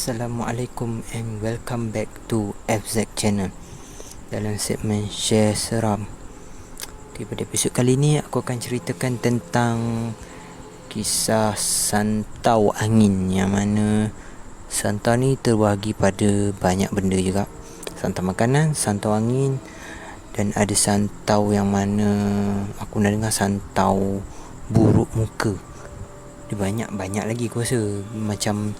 Assalamualaikum and welcome back to FZ Channel. Dalam segmen Share Seram, pada episod kali ni aku akan ceritakan tentang kisah santau angin, yang mana santau ni terbahagi pada banyak benda juga. Santau makanan, santau angin, dan ada santau yang mana aku nak dengar santau buruk muka. Dia banyak lagi aku rasa macam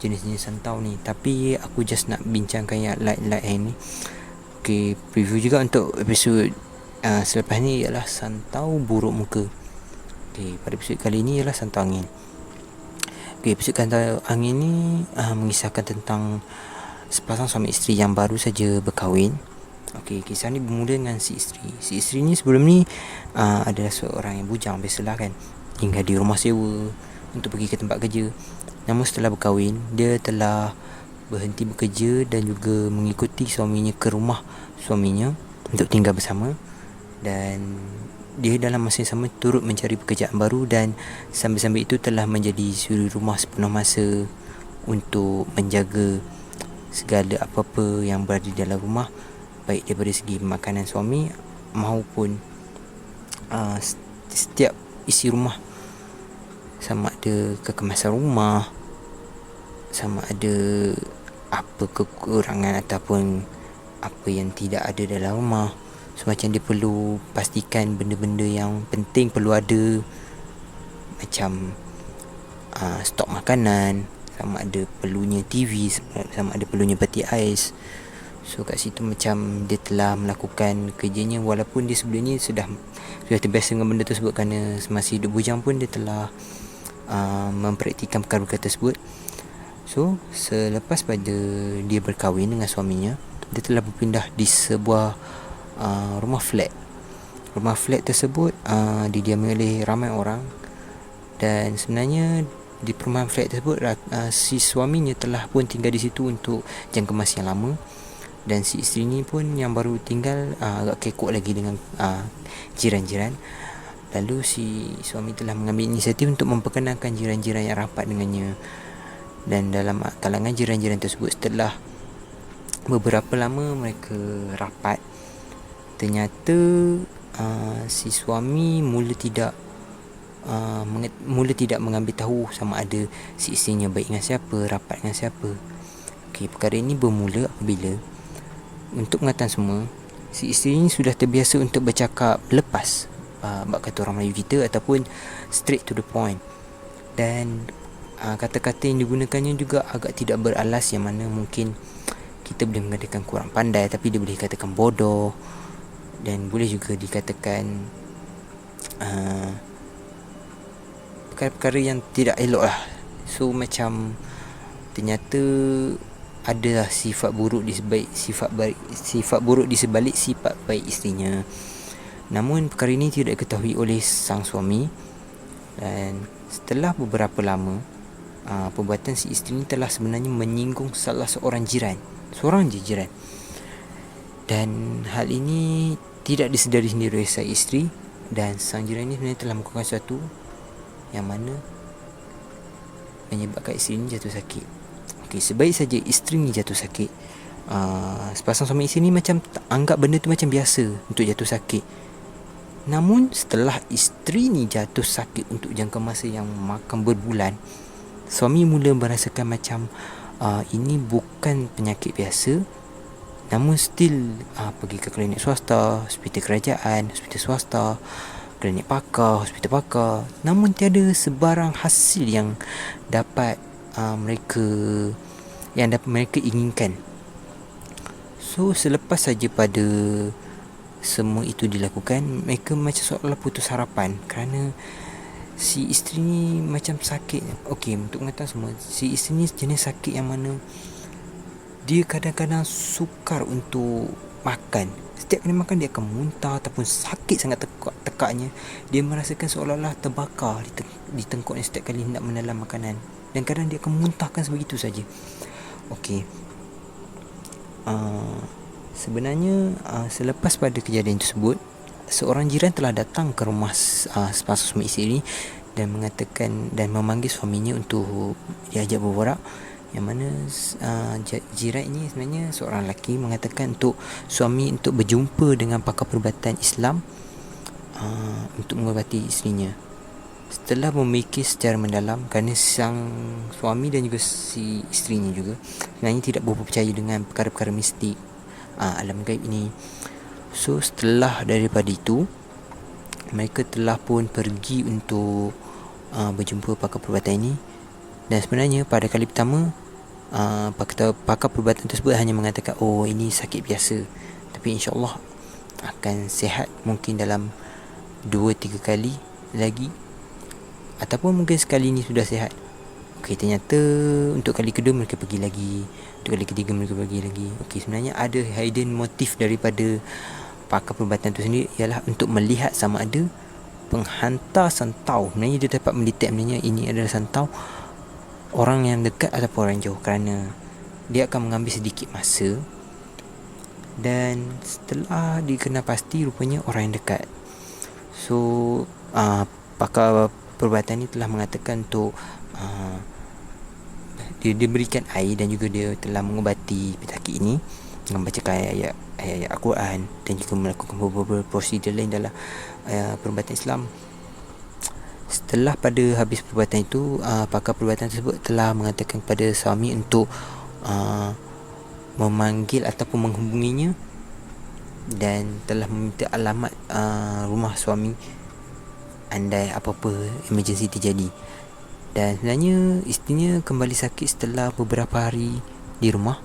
jenis-jenis santau ni, tapi aku just nak bincangkan yang light ni. Okay, preview juga untuk episod selepas ni ialah santau buruk muka. Okay, pada episod kali ni ialah santau angin. Okay, episod santau angin ni mengisahkan tentang sepasang suami isteri yang baru saja berkahwin. Okay, kisah ni bermula dengan si isteri. Si isteri ni sebelum ni adalah seorang yang bujang, biasalah kan, tinggal di rumah sewa untuk pergi ke tempat kerja. Namun setelah berkahwin, dia telah berhenti bekerja dan juga mengikuti suaminya ke rumah suaminya untuk tinggal bersama. Dan dia dalam masa yang sama turut mencari pekerjaan baru, dan sambil-sambil itu telah menjadi suri rumah sepenuh masa untuk menjaga segala apa-apa yang berada di dalam rumah, baik daripada segi makanan suami maupun setiap isi rumah, sama ada kekemasan rumah, sama ada apa kekurangan ataupun apa yang tidak ada dalam rumah. So macam dia perlu pastikan benda-benda yang penting perlu ada, macam stok makanan, sama ada perlunya TV, sama ada perlunya peti ais. So kat situ macam dia telah melakukan kerjanya, walaupun dia sebelum ni sudah terbiasa dengan benda tersebut, kerana semasa hidup bujang pun dia telah mempraktikkan perkara-perkara tersebut. So selepas pada dia berkahwin dengan suaminya, dia telah berpindah di sebuah rumah flat. Rumah flat tersebut didiami oleh ramai orang, dan sebenarnya di perumahan flat tersebut si suaminya telah pun tinggal di situ untuk jangka masa yang lama. Dan si isteri ni pun yang baru tinggal agak kekok lagi dengan jiran-jiran. Lalu si suami telah mengambil inisiatif untuk memperkenalkan jiran-jiran yang rapat dengannya. Dan dalam kalangan jiran-jiran tersebut, setelah beberapa lama mereka rapat, ternyata si suami mula tidak mengambil tahu sama ada si isterinya baik dengan siapa, rapat dengan siapa. Okey, perkara ini bermula apabila, untuk pengetahuan semua, si isteri ini sudah terbiasa untuk bercakap lepas, bab kata orang Melayu kita, ataupun straight to the point. Dan kata-kata yang digunakannya juga agak tidak beralas, yang mana mungkin kita boleh mengatakan kurang pandai, tapi dia boleh katakan bodoh, dan boleh juga dikatakan perkara-perkara yang tidak elok lah. So macam ternyata adalah sifat buruk di sebalik sifat baik isterinya. Namun perkara ini tidak diketahui oleh sang suami. Dan setelah beberapa lama, perbuatan si isteri ini telah sebenarnya menyinggung salah seorang jiran. Seorang je jiran. Dan hal ini tidak disedari sendiri oleh sang isteri. Dan sang jiran ini sebenarnya telah melakukan sesuatu yang mana menyebabkan isteri ini jatuh sakit. Okey, sebaik saja isteri ini jatuh sakit, sepasang suami isteri ni macam anggap benda tu macam biasa untuk jatuh sakit. Namun setelah isteri ni jatuh sakit untuk jangka masa yang makan berbulan, suami mula merasakan macam ini bukan penyakit biasa. Namun still pergi ke klinik swasta, hospital kerajaan, hospital swasta, klinik pakar, hospital pakar. Namun tiada sebarang hasil yang dapat mereka inginkan. So selepas saja pada semua itu dilakukan, mereka macam seolah putus harapan, kerana si isteri ni macam sakit. Okey, untuk mengatakan semua, si isteri ni jenis sakit yang mana dia kadang-kadang sukar untuk makan. Setiap kali makan dia akan muntah, ataupun sakit sangat tekaknya. Dia merasakan seolah-olah terbakar di tengkuknya setiap kali nak menelan makanan, dan kadang dia akan muntahkan sebegitu saja. Okey, sebenarnya selepas pada kejadian tersebut, seorang jiran telah datang ke rumah sepasang suami isteri ini dan mengatakan dan memanggil suaminya untuk diajak berborak. yang mana jiran ini sebenarnya seorang lelaki mengatakan untuk suami untuk berjumpa dengan pakar perubatan Islam untuk mengobati isterinya. Setelah memikir secara mendalam, kerana sang suami dan juga si isterinya juga sebenarnya tidak berapa percaya dengan perkara-perkara mistik alam gaib ini. So setelah daripada itu, mereka telah pun pergi untuk berjumpa pakar perubatan ini. Dan sebenarnya pada kali pertama pakar perubatan tersebut hanya mengatakan, oh ini sakit biasa, tapi insyaAllah akan sihat mungkin dalam 2-3 kali lagi, ataupun mungkin sekali ni sudah sihat. Okey, ternyata untuk kali kedua mereka pergi lagi, untuk kali ketiga mereka pergi lagi. Okey, sebenarnya ada hidden motif daripada pakar perubatan itu sendiri, ialah untuk melihat sama ada penghantar santau, sebenarnya dia dapat mendetek sebenarnya ini adalah santau orang yang dekat ataupun orang jauh, kerana dia akan mengambil sedikit masa. Dan setelah dikenal pasti rupanya orang yang dekat. So pakar perubatan ini telah mengatakan untuk dia berikan air dan juga dia telah mengubati penyakit ini dengan bacakan ayat-ayat Al-Quran dan juga melakukan beberapa prosedur lain dalam perubatan Islam. Setelah pada habis perubatan itu, pakar perubatan tersebut telah mengatakan kepada suami untuk memanggil ataupun menghubunginya, dan telah meminta alamat rumah suami andai apa-apa emergency terjadi. Dan sebenarnya isterinya kembali sakit setelah beberapa hari di rumah,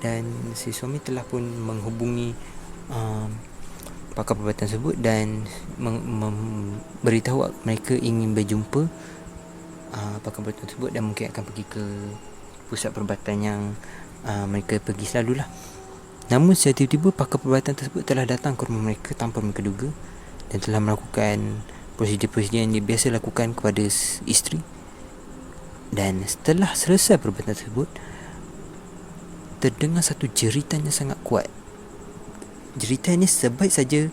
dan si suami telah pun menghubungi pakar perubatan tersebut dan beritahu mereka ingin berjumpa pakar perubatan tersebut, dan mungkin akan pergi ke pusat perubatan yang mereka pergi selalulah. Namun secara tiba-tiba pakar perubatan tersebut telah datang ke rumah mereka tanpa mereka duga, dan telah melakukan prosedur-prosedur yang dia biasa lakukan kepada isteri. Dan setelah selesai perubatan tersebut, terdengar satu jeritan yang sangat kuat. Jeritan ini sebaik saja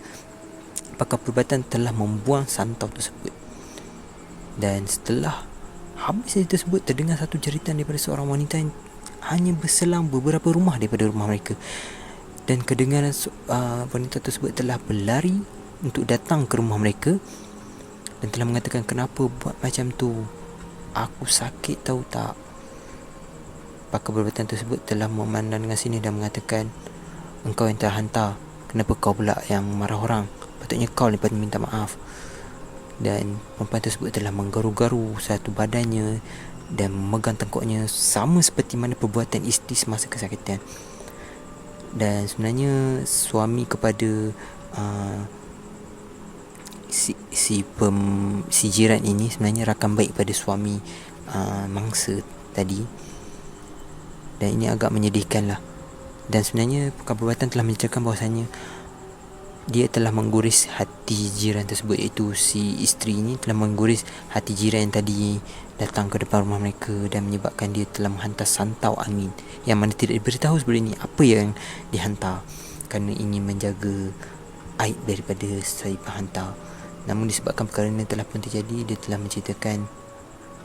pakar perubatan telah membuang santau tersebut. Dan setelah habis cerita tersebut, terdengar satu jeritan daripada seorang wanita yang hanya berselang beberapa rumah daripada rumah mereka. Dan kedengaran wanita tersebut telah berlari untuk datang ke rumah mereka dan telah mengatakan, kenapa buat macam tu? Aku sakit tahu tak? Pakar perubatan tersebut telah memandang dengan sini dan mengatakan, engkau yang terhantar, kenapa kau pula yang marah orang? Patutnya kau lepas minta maaf. Dan perempuan tersebut telah menggaru-garu satu badannya dan memegang tengkuknya, sama seperti mana perbuatan isteri semasa kesakitan. Dan sebenarnya suami kepada si jiran ini sebenarnya rakan baik pada suami mangsa tadi. Dan ini agak menyedihkan lah. Dan sebenarnya pakar perubatan telah menceritakan bahawasanya dia telah mengguris hati jiran tersebut, iaitu si isteri ini telah mengguris hati jiran yang tadi datang ke depan rumah mereka dan menyebabkan dia telah menghantar santau angin, yang mana tidak diberitahu sebelum ini apa yang dihantar, kerana ingin menjaga aib daripada si penghantar. Namun disebabkan perkara ini telah pun terjadi, dia telah menceritakan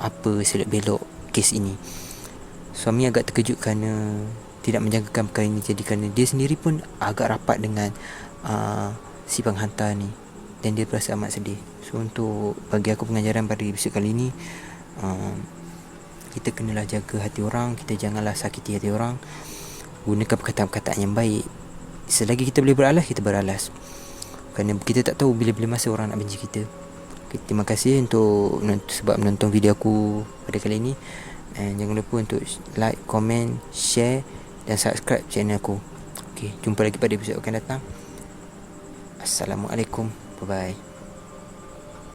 apa selok belok kes ini. Suami agak terkejut kerana tidak menjangkakan perkara ini jadi, kerana dia sendiri pun agak rapat dengan si penghantar ni, dan dia berasa amat sedih. So untuk bagi aku pengajaran pada episod kali ni, kita kenalah jaga hati orang, kita janganlah sakiti hati orang, gunakan perkataan-perkataan yang baik. Selagi kita boleh beralas, kita beralas, kerana kita tak tahu bila-bila masa orang nak benci kita. Okay, terima kasih untuk sebab menonton video aku pada kali ini, and jangan lupa untuk like, komen, share dan subscribe channel aku. Okay, jumpa lagi pada episod akan datang. Assalamualaikum. Bye-bye.